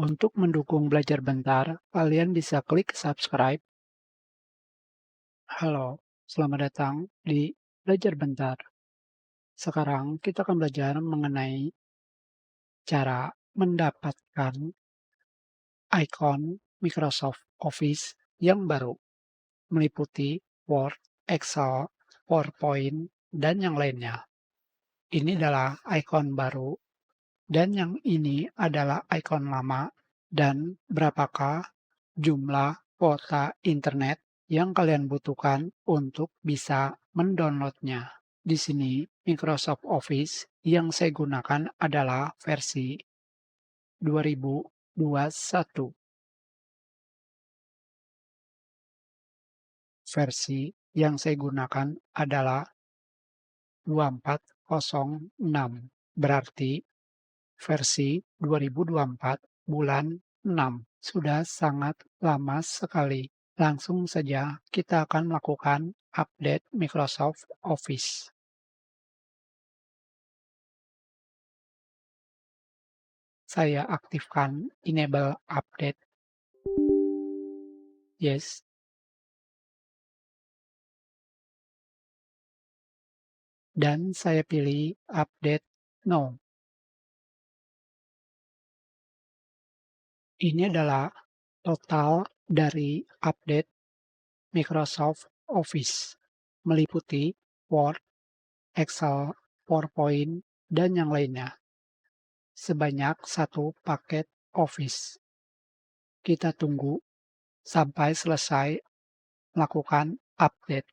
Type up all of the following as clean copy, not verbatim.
Untuk mendukung belajar bentar, kalian bisa klik subscribe. Halo, selamat datang di Belajar Bentar. Sekarang kita akan belajar mengenai cara mendapatkan ikon Microsoft Office yang baru, meliputi Word, Excel, PowerPoint, dan yang lainnya. Ini adalah ikon baru, dan yang ini adalah ikon lama, dan berapakah jumlah kuota internet yang kalian butuhkan untuk bisa mendownloadnya. Di sini Microsoft Office yang saya gunakan adalah versi 2021. Versi yang saya gunakan adalah 2406. Berarti versi 2024 bulan 6. Sudah sangat lama sekali. Langsung saja kita akan melakukan update Microsoft Office. Saya aktifkan enable update. Yes. Dan saya pilih update no. Ini adalah total dari update Microsoft Office, meliputi Word, Excel, PowerPoint, dan yang lainnya. Sebanyak satu paket Office. Kita tunggu sampai selesai melakukan update.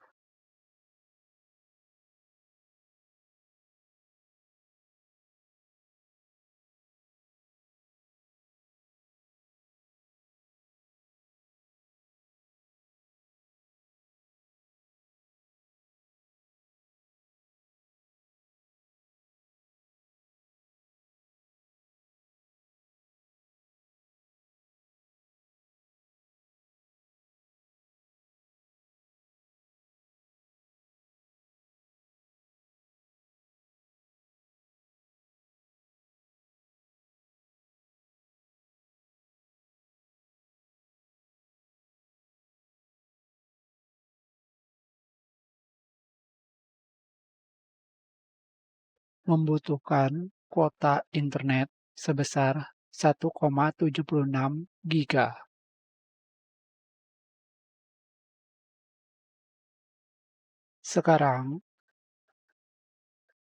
Membutuhkan kuota internet sebesar 1,76 giga. Sekarang,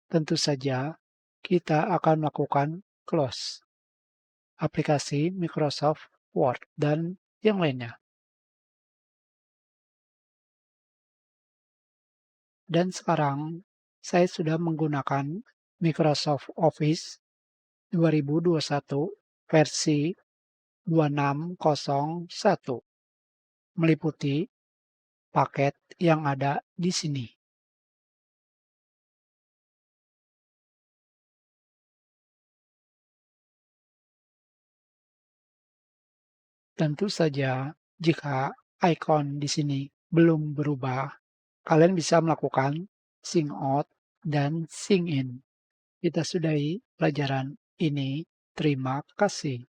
tentu saja kita akan melakukan close aplikasi Microsoft Word dan yang lainnya. Dan sekarang saya sudah menggunakan Microsoft Office 2021 versi 2601, meliputi paket yang ada di sini. Tentu saja, jika ikon di sini belum berubah, kalian bisa melakukan sign out dan sign in. Kita sudahi pelajaran ini. Terima kasih.